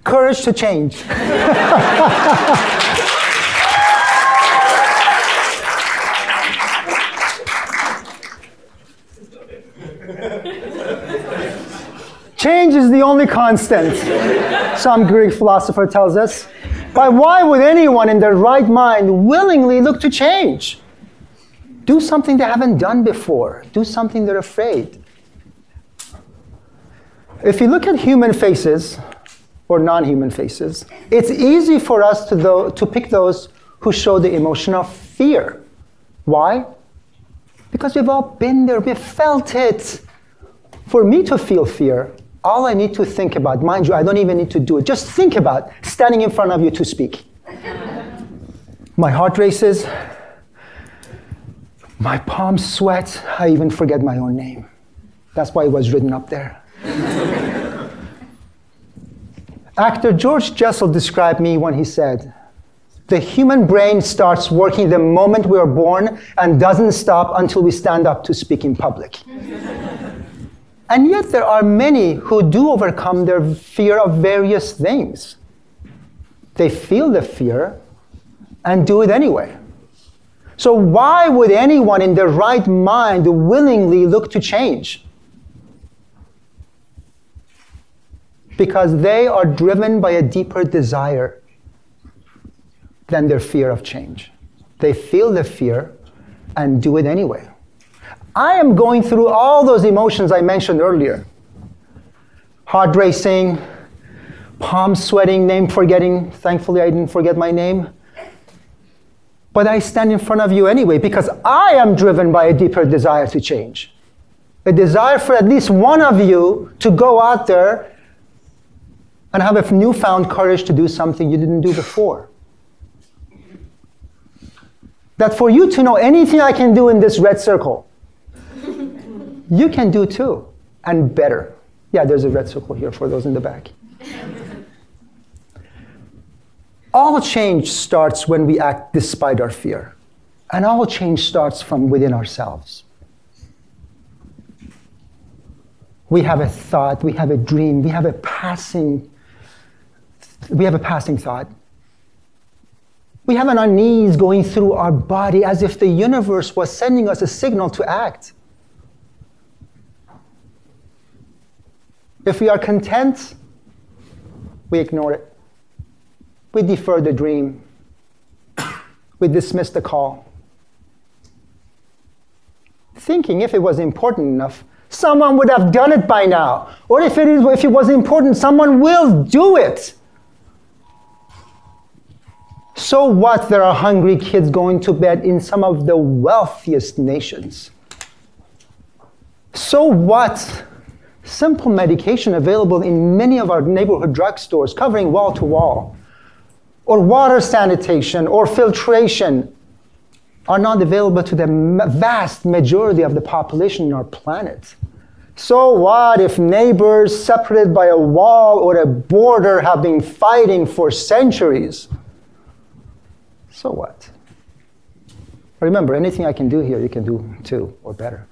Courage to change. Change is the only constant, some Greek philosopher tells us. But why would anyone in their right mind willingly look to change? Do something they haven't done before. Do something they're afraid. If you look at human faces, or non-human faces, it's easy for us to pick those who show the emotion of fear. Why? Because we've all been there, we've felt it. For me to feel fear, all I need to think about, mind you, I don't even need to do it, just think about standing in front of you to speak. My heart races, my palms sweat, I even forget my own name. That's why it was written up there. Actor George Jessel described me when he said, "The human brain starts working the moment we are born and doesn't stop until we stand up to speak in public." And yet there are many who do overcome their fear of various things. They feel the fear and do it anyway. So why would anyone in their right mind willingly look to change? Because they are driven by a deeper desire than their fear of change. They feel the fear and do it anyway. I am going through all those emotions I mentioned earlier. Heart racing, palms sweating, name forgetting. Thankfully, I didn't forget my name. But I stand in front of you anyway because I am driven by a deeper desire to change. A desire for at least one of you to go out there and have a newfound courage to do something you didn't do before. That for you to know anything I can do in this red circle, you can do too, and better. Yeah, there's a red circle here for those in the back. All change starts when we act despite our fear. And all change starts from within ourselves. We have a thought, we have a dream, we have a passing thought. We have on our knees going through our body as if the universe was sending us a signal to act. If we are content, we ignore it. We defer the dream. We dismiss the call. Thinking if it was important enough, someone would have done it by now. Or if it was important, someone will do it. So what there are hungry kids going to bed in some of the wealthiest nations? So what? Simple medication available in many of our neighborhood drugstores covering wall to wall, or water sanitation or filtration are not available to the vast majority of the population on our planet. So what if neighbors separated by a wall or a border have been fighting for centuries? So what? Remember, anything I can do here, you can do too, or better.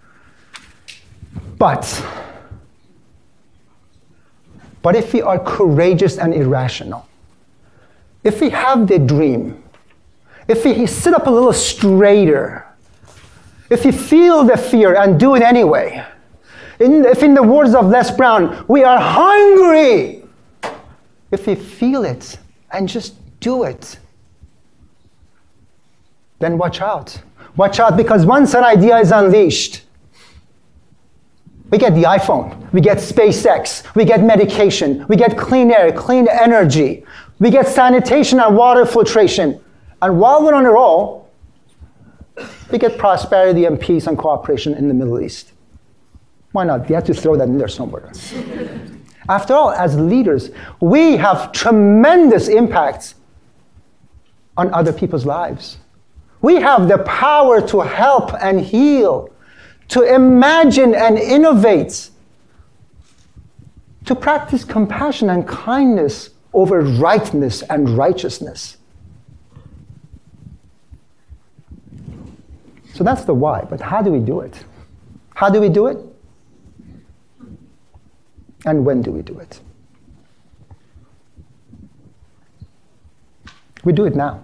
But if we are courageous and irrational, if we have the dream, if we sit up a little straighter, if we feel the fear and do it anyway, if in the words of Les Brown, we are hungry, if we feel it and just do it, then watch out. Watch out, because once an idea is unleashed, we get the iPhone, we get SpaceX, we get medication, we get clean air, clean energy, we get sanitation and water filtration. And while we're on a roll, we get prosperity and peace and cooperation in the Middle East. Why not? You have to throw that in there somewhere. After all, as leaders, we have tremendous impacts on other people's lives. We have the power to help and heal, to imagine and innovate, to practice compassion and kindness over rightness and righteousness. So that's the why, but how do we do it? How do we do it? And when do we do it? We do it now.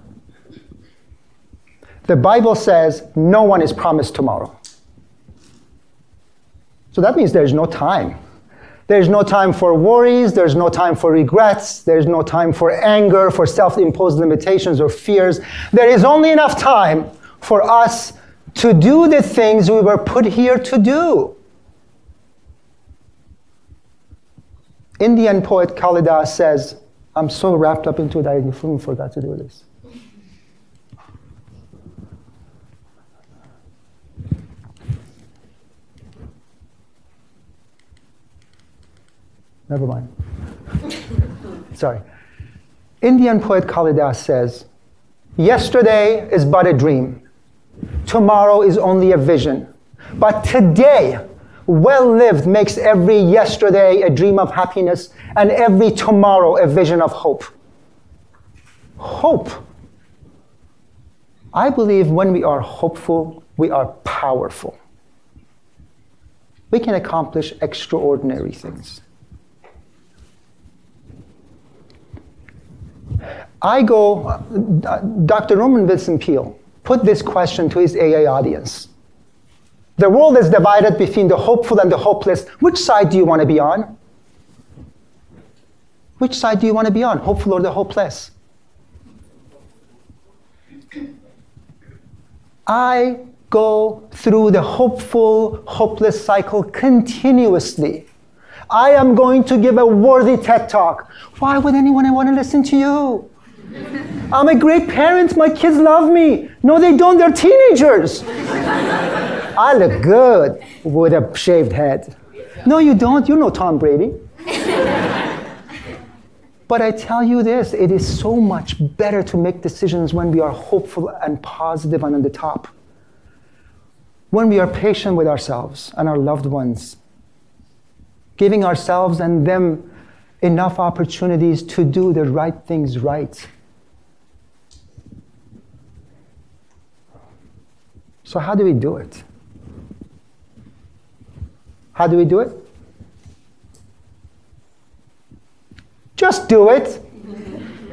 The Bible says no one is promised tomorrow. So that means there's no time. There's no time for worries. There's no time for regrets. There's no time for anger, for self-imposed limitations or fears. There is only enough time for us to do the things we were put here to do. Indian poet Kalidas says, I'm so wrapped up into it, I forgot to do this. Never mind. Sorry. Indian poet Kalidas says, yesterday is but a dream. Tomorrow is only a vision. But today, well lived, makes every yesterday a dream of happiness and every tomorrow a vision of hope. Hope. I believe when we are hopeful, we are powerful. We can accomplish extraordinary things. Dr. Norman Vincent Peale put this question to his AA audience. The world is divided between the hopeful and the hopeless. Which side do you want to be on? Which side do you want to be on, hopeful or the hopeless? I go through the hopeful, hopeless cycle continuously. I am going to give a worthy TED Talk. Why would anyone want to listen to you? I'm a great parent. My kids love me. No, they don't. They're teenagers. I look good with a shaved head. No, you don't. You're no Tom Brady. But I tell you this, it is so much better to make decisions when we are hopeful and positive and on the top. When we are patient with ourselves and our loved ones, giving ourselves and them enough opportunities to do the right things right. So how do we do it? How do we do it? Just do it.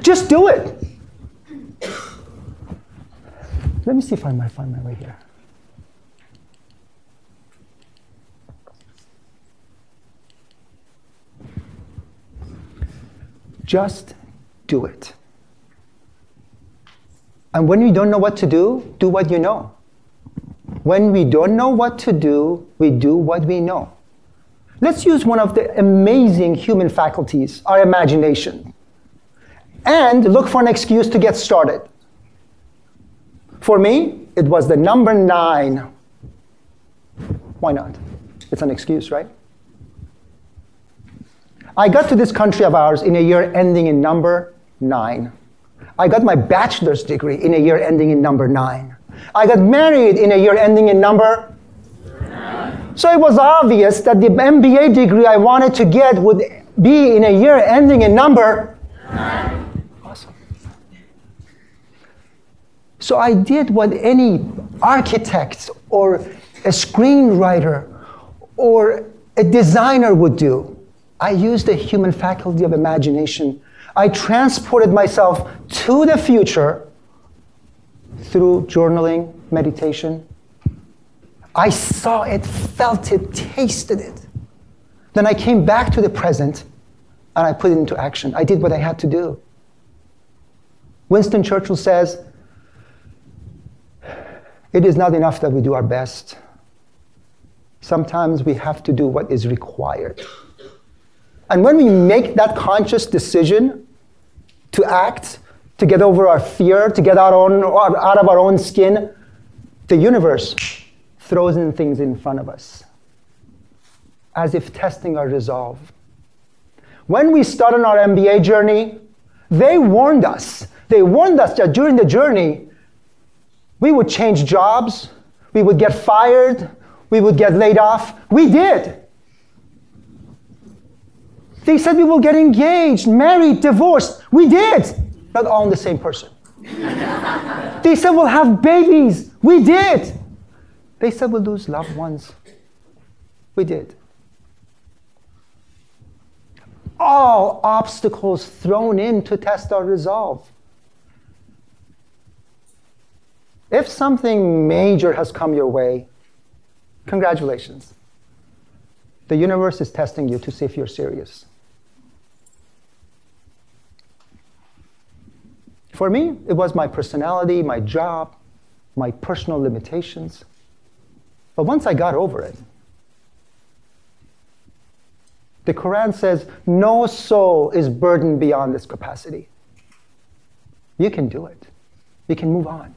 Just do it. Let me see if I might find my way here. Just do it. And when you don't know what to do, do what you know. When we don't know what to do, we do what we know. Let's use one of the amazing human faculties, our imagination, and look for an excuse to get started. For me, it was the number 9. Why not? It's an excuse, right? I got to this country of ours in a year ending in number 9. I got my bachelor's degree in a year ending in number 9. I got married in a year ending in number 9. So it was obvious that the MBA degree I wanted to get would be in a year ending in number 9. Awesome. So I did what any architect or a screenwriter or a designer would do. I used the human faculty of imagination. I transported myself to the future through journaling, meditation. I saw it, felt it, tasted it. Then I came back to the present and I put it into action. I did what I had to do. Winston Churchill says, it is not enough that we do our best. Sometimes we have to do what is required. And when we make that conscious decision to act, to get over our fear, to get out of our own skin, the universe throws in things in front of us, as if testing our resolve. When we started our MBA journey, they warned us. They warned us that during the journey, we would change jobs, we would get fired, we would get laid off. We did. They said we will get engaged, married, divorced. We did. Not all in the same person. They said we'll have babies. We did. They said we'll lose loved ones. We did. All obstacles thrown in to test our resolve. If something major has come your way, congratulations. The universe is testing you to see if you're serious. For me, it was my personality, my job, my personal limitations. But once I got over it, the Quran says, no soul is burdened beyond this capacity. You can do it. You can move on.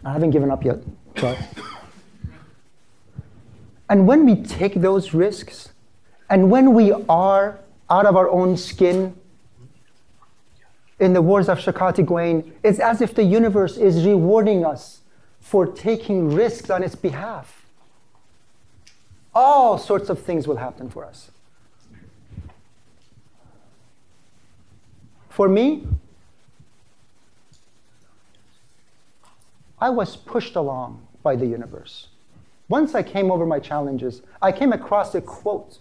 I haven't given up yet. Sorry. And when we take those risks, and when we are out of our own skin, in the words of Shakati Gwain, it's as if the universe is rewarding us for taking risks on its behalf. All sorts of things will happen for us. For me, I was pushed along by the universe. Once I came over my challenges, I came across a quote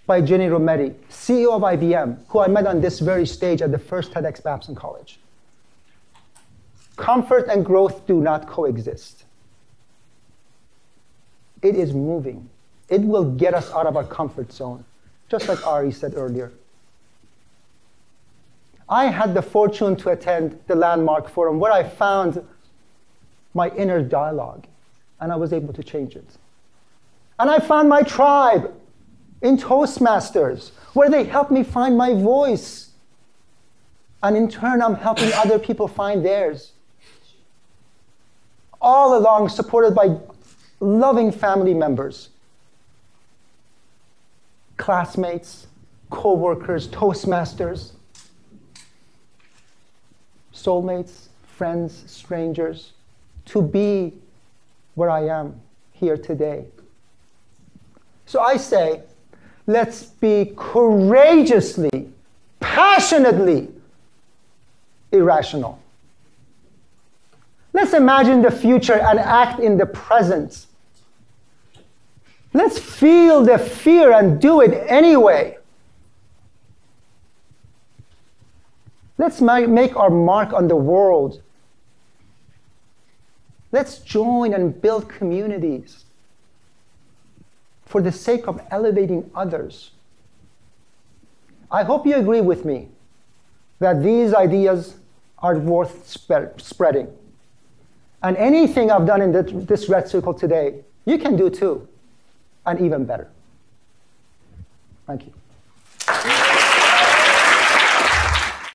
by Ginny Rometty, CEO of IBM, who I met on this very stage at the first TEDxBabsonCollege. Comfort and growth do not coexist. It is moving. It will get us out of our comfort zone, just like Ari said earlier. I had the fortune to attend the Landmark Forum where I found my inner dialogue, and I was able to change it. And I found my tribe in Toastmasters, where they helped me find my voice. And in turn, I'm helping other people find theirs. All along, supported by loving family members, classmates, co-workers, Toastmasters, soulmates, friends, strangers, to be where I am here today. So I say, let's be courageously, passionately irrational. Let's imagine the future and act in the present. Let's feel the fear and do it anyway. Let's make our mark on the world. Let's join and build communities for the sake of elevating others. I hope you agree with me that these ideas are worth spreading. And anything I've done in this red circle today, you can do too, and even better. Thank you.